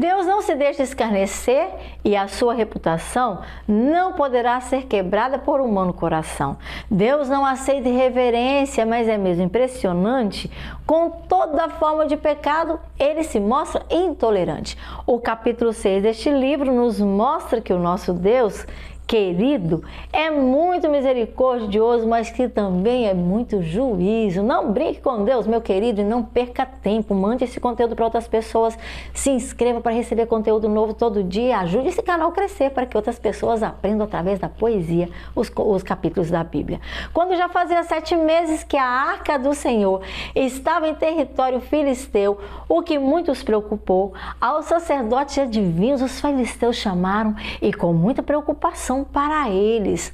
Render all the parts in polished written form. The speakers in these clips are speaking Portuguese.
Deus não se deixa escarnecer e a sua reputação não poderá ser quebrada por humano coração. Deus não aceita irreverência, mas é mesmo impressionante. Com toda forma de pecado, ele se mostra intolerante. O capítulo 6 deste livro nos mostra que o nosso Deus querido é muito misericordioso, mas que também é muito juízo. Não brinque com Deus, meu querido, e não perca tempo. Mande esse conteúdo para outras pessoas. Se inscreva para receber conteúdo novo todo dia. Ajude esse canal a crescer para que outras pessoas aprendam através da poesia os capítulos da Bíblia. Quando já fazia 7 meses que a arca do Senhor estava em território filisteu, o que muitos preocupou, aos sacerdotes e adivinhos os filisteus chamaram e com muita preocupação para eles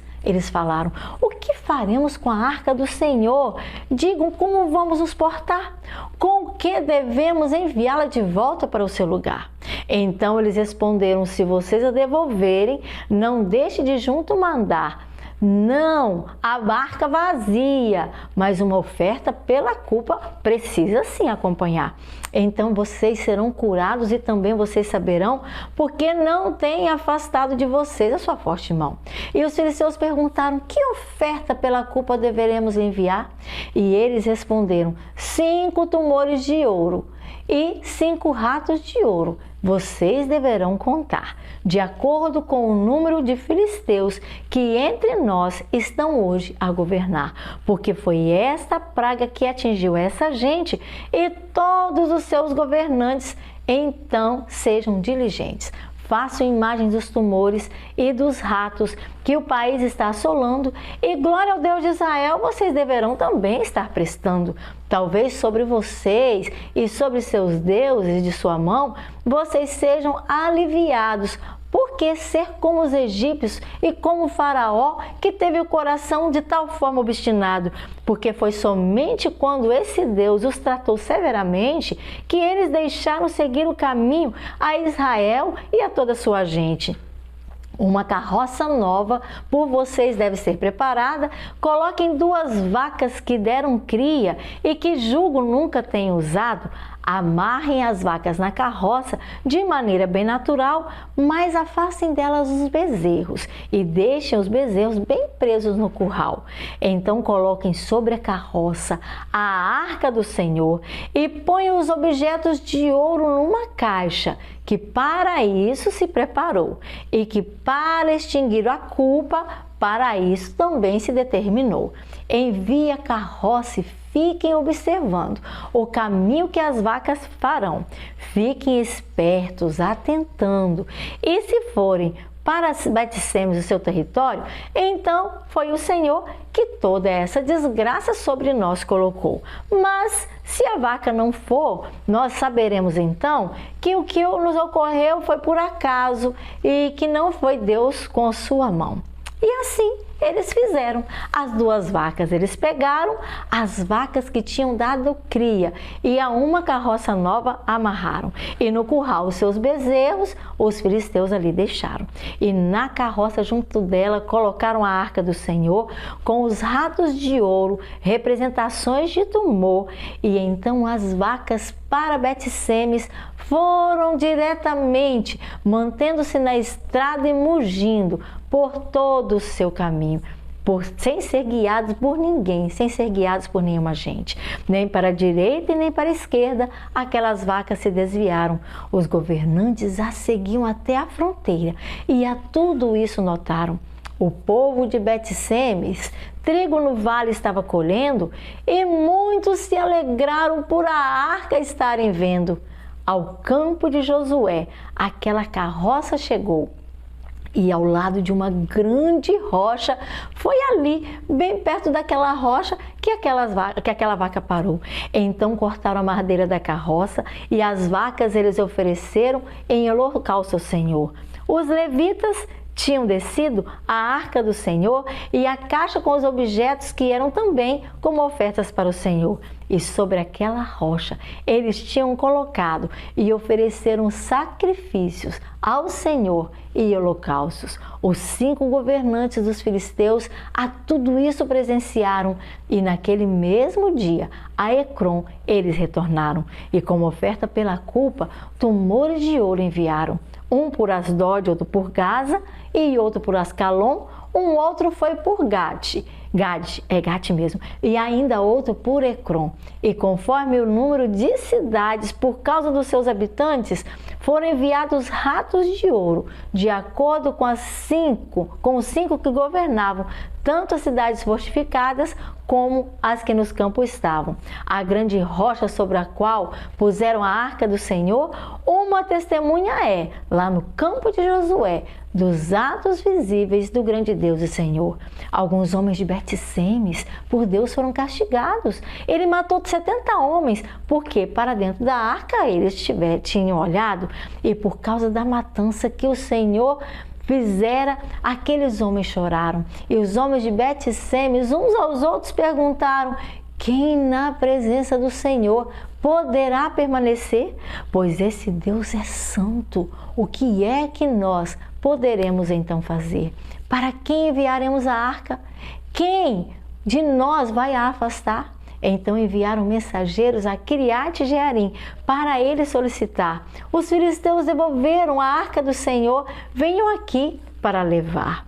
falaram: o que faremos com a arca do Senhor? Digam como vamos nos portar, com o que devemos enviá-la de volta para o seu lugar. Então eles responderam: se vocês a devolverem, não deixe de junto mandar não a barca vazia, mas uma oferta pela culpa precisa sim acompanhar. Então vocês serão curados e também vocês saberão porque não tem afastado de vocês a sua forte mão. E os filisteus perguntaram: que oferta pela culpa deveremos enviar? E eles responderam: 5 tumores de ouro e 5 ratos de ouro. Vocês deverão contar, de acordo com o número de filisteus que entre nós estão hoje a governar, porque foi esta praga que atingiu essa gente e todos os seus governantes. Então sejam diligentes. Façam imagens dos tumores e dos ratos que o país está assolando, e glória ao Deus de Israel vocês deverão também estar prestando. Talvez sobre vocês e sobre seus deuses de sua mão, vocês sejam aliviados. Por que ser como os egípcios e como o faraó, que teve o coração de tal forma obstinado? Porque foi somente quando esse Deus os tratou severamente que eles deixaram seguir o caminho a Israel e a toda a sua gente. Uma carroça nova por vocês deve ser preparada. Coloquem 2 vacas que deram cria e que julgo nunca tenham usado. Amarrem as vacas na carroça de maneira bem natural, mas afastem delas os bezerros e deixem os bezerros bem presos no curral. Então coloquem sobre a carroça a arca do Senhor e ponham os objetos de ouro numa caixa, que para isso se preparou e que para extinguir a culpa, para isso também se determinou. Envie a carroça e fiquem observando o caminho que as vacas farão. Fiquem espertos, atentando. E se forem para Bet-Semes, o seu território, então foi o Senhor que toda essa desgraça sobre nós colocou. Mas se a vaca não for, nós saberemos então que o que nos ocorreu foi por acaso e que não foi Deus com sua mão. E assim eles fizeram. As 2 vacas eles pegaram, as vacas que tinham dado cria, e a uma carroça nova amarraram. E no curral os seus bezerros, os filisteus ali deixaram. E na carroça junto dela colocaram a arca do Senhor com os ratos de ouro, representações de tumor. E então as vacas para Bet-Semes foram diretamente, mantendo-se na estrada e mugindo por todo o seu caminho, sem ser guiados por ninguém, sem ser guiados por nenhuma gente. Nem para a direita e nem para a esquerda, aquelas vacas se desviaram. Os governantes as seguiam até a fronteira e a tudo isso notaram. O povo de Bet-Semes, trigo no vale estava colhendo, e muitos se alegraram por a arca estarem vendo. Ao campo de Josué, aquela carroça chegou. E ao lado de uma grande rocha, foi ali, bem perto daquela rocha, que aquela vaca parou. Então cortaram a madeira da carroça e as vacas eles ofereceram em holocausto ao Senhor. Os levitas tinham descido a arca do Senhor e a caixa com os objetos que eram também como ofertas para o Senhor. E sobre aquela rocha eles tinham colocado e ofereceram sacrifícios ao Senhor e holocaustos. Os 5 governantes dos filisteus a tudo isso presenciaram e naquele mesmo dia a Ecrom eles retornaram e como oferta pela culpa tumores de ouro enviaram. Um por Asdod, outro por Gaza e outro por Ascalon, um outro foi por Gate mesmo, e ainda outro por Ecrom. E conforme o número de cidades, por causa dos seus habitantes, foram enviados ratos de ouro, de acordo com os 5 que governavam, tanto as cidades fortificadas como as que nos campos estavam. A grande rocha sobre a qual puseram a arca do Senhor, uma testemunha é, lá no campo de Josué, dos atos visíveis do grande Deus e Senhor. Alguns homens de Bet-Semes, por Deus, foram castigados. Ele matou 70 homens, porque para dentro da arca eles tinham olhado, e por causa da matança que o Senhor fizera, aqueles homens choraram. E os homens de Bet-Semes, uns aos outros, perguntaram: quem na presença do Senhor poderá permanecer? Pois esse Deus é santo. O que é que nós poderemos então fazer? Para quem enviaremos a arca? Quem de nós vai a afastar? Então enviaram mensageiros a Kiriat-Jearim para ele solicitar. Os filisteus devolveram a arca do Senhor, venham aqui para levar.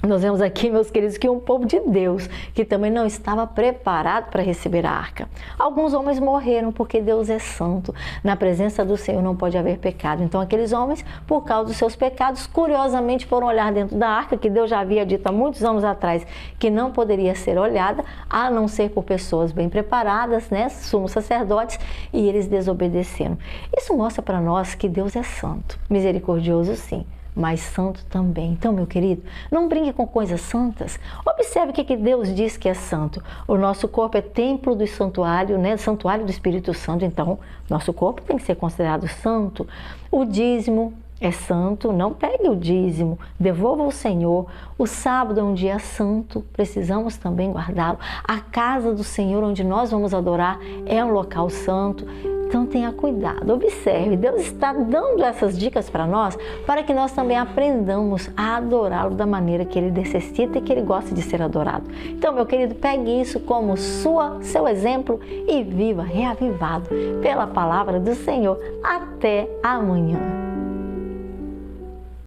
Nós vemos aqui, meus queridos, que um povo de Deus que também não estava preparado para receber a arca. Alguns homens morreram porque Deus é santo. Na presença do Senhor não pode haver pecado. Então aqueles homens, por causa dos seus pecados, curiosamente foram olhar dentro da arca, que Deus já havia dito há muitos anos atrás que não poderia ser olhada, a não ser por pessoas bem preparadas, né, sumos sacerdotes, e eles desobedeceram. Isso mostra para nós que Deus é santo, misericordioso sim, mas santo também. Então, meu querido, não brinque com coisas santas. Observe o que Deus diz que é santo. O nosso corpo é templo do santuário, né? Santuário do Espírito Santo. Então, nosso corpo tem que ser considerado santo. O dízimo é santo, não pegue o dízimo, devolva ao Senhor. O sábado é um dia santo, precisamos também guardá-lo. A casa do Senhor, onde nós vamos adorar, é um local santo. Então tenha cuidado, observe, Deus está dando essas dicas para nós, para que nós também aprendamos a adorá-lo da maneira que Ele necessita e que Ele gosta de ser adorado. Então, meu querido, pegue isso como seu exemplo e viva reavivado pela palavra do Senhor. Até amanhã.